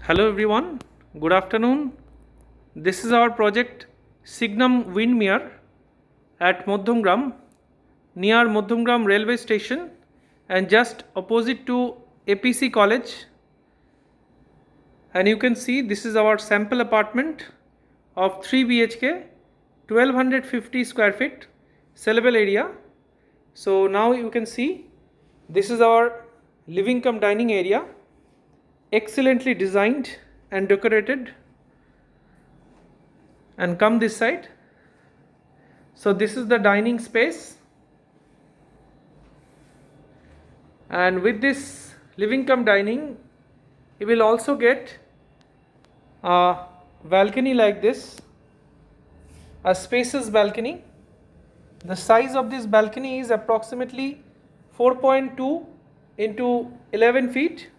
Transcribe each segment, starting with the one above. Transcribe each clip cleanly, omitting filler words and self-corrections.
Hello everyone, good afternoon. This is our project Signum Windmere at Modhumgram, near Modhumgram railway station and just opposite to APC college. And you can see this is our sample apartment of 3 BHK, 1250 square feet sellable area. So now you can see this is our living cum dining area, excellently designed and decorated. And come this side. So this is the dining space, and with this living cum dining you will also get a balcony like this, a spacious balcony. The size of this balcony is approximately 4.2 into 11 feet,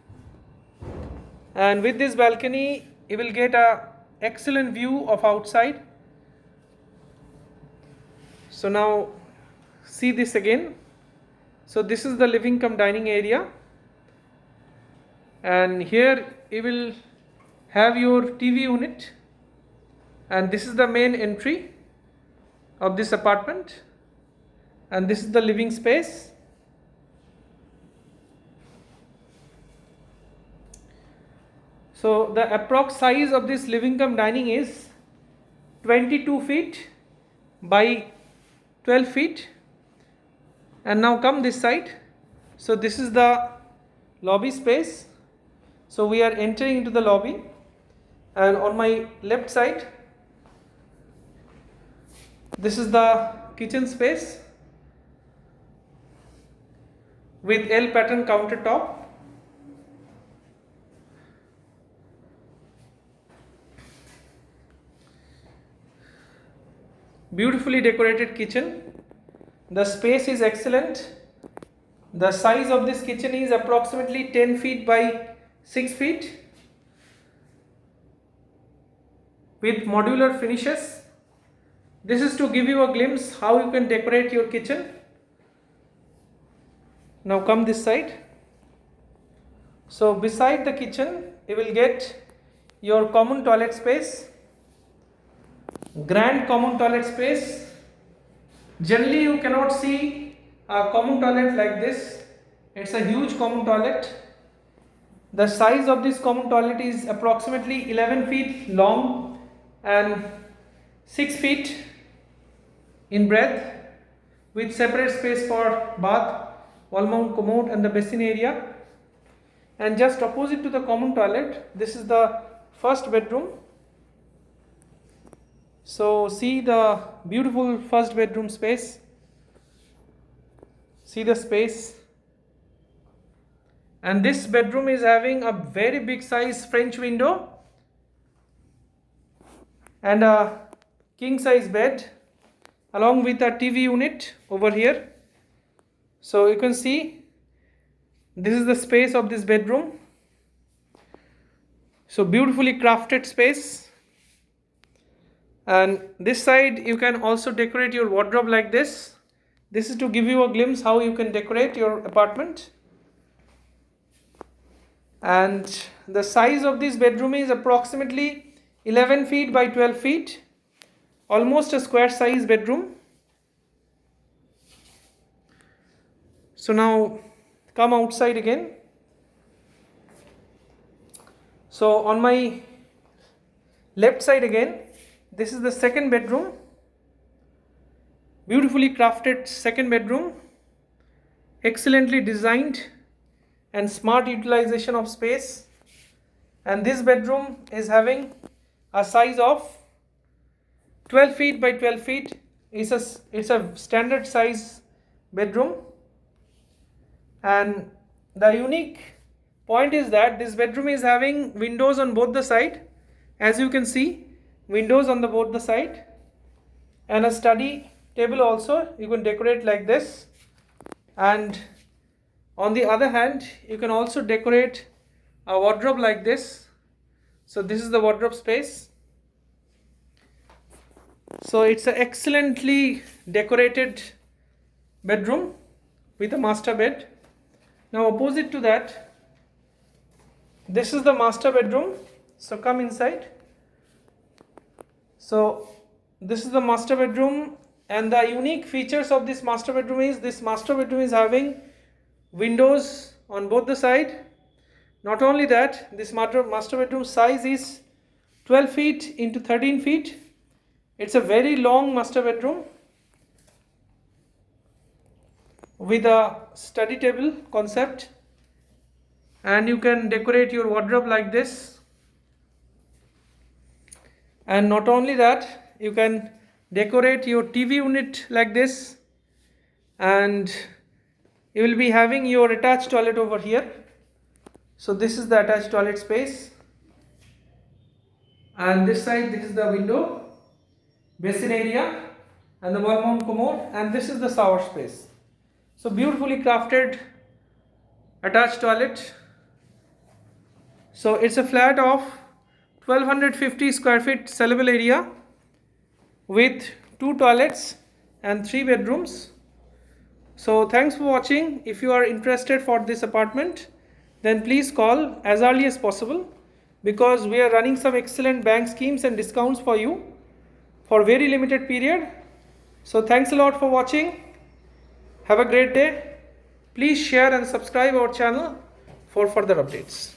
and with this balcony you will get a excellent view of outside. So now see this again. So this is the living cum dining area, and here you will have your TV unit, and this is the main entry of this apartment, and this is the living space. So the approx size of this living cum dining is 22 feet by 12 feet. And now come this side. So this is the lobby space. So we are entering into the lobby, and on my left side this is the kitchen space with L pattern countertop. Beautifully decorated kitchen. The space is excellent. The size of this kitchen is approximately 10 feet by 6 feet with modular finishes. This is to give you a glimpse how you can decorate your kitchen. Now come this side. So beside the kitchen you will get your common toilet space, grand common toilet space. Generally you cannot see a common toilet like this. It's a huge common toilet. The size of this common toilet is approximately 11 feet long and 6 feet in breadth, with separate space for bath, wall mount commode and the basin area. And just opposite to the common toilet, this is the first bedroom. So see the beautiful first bedroom space. See the space. And this bedroom is having a very big size French window and a king size bed along with a TV unit over here. So you can see this is the space of this bedroom. So beautifully crafted space. And this side you can also decorate your wardrobe like this. This is to give you a glimpse how you can decorate your apartment. And the size of this bedroom is approximately 11 feet by 12 feet, almost a square size bedroom. So now come outside again. So on my left side again, this is the second bedroom. Beautifully crafted second bedroom, excellently designed and smart utilization of space. And this bedroom is having a size of 12 feet by 12 feet. It's a standard size bedroom. And the unique point is that this bedroom is having windows on both the side. As you can see, windows on both the side, and a study table also you can decorate like this. And on the other hand you can also decorate a wardrobe like this. So this is the wardrobe space. So it's an excellently decorated bedroom with a master bed. Now opposite to that, this is the master bedroom So come inside. So this is the master bedroom, and the unique features of this master bedroom is having windows on both the side. Not only that, this master bedroom size is 12 feet into 13 feet. It's a very long master bedroom with a study table concept, and you can decorate your wardrobe like this. And not only that, you can decorate your TV unit like this, and you will be having your attached toilet over here. So this is the attached toilet space, and this side, this is the window, basin area, and the wall mount commode, and this is the shower space. So beautifully crafted attached toilet. So it's a flat of 1250 square feet sellable area with 2 toilets and 3 bedrooms. So thanks for watching. If you are interested for this apartment, then please call as early as possible, because we are running some excellent bank schemes and discounts for you for very limited period. So thanks a lot for watching. Have a great day. Please share and subscribe our channel for further updates.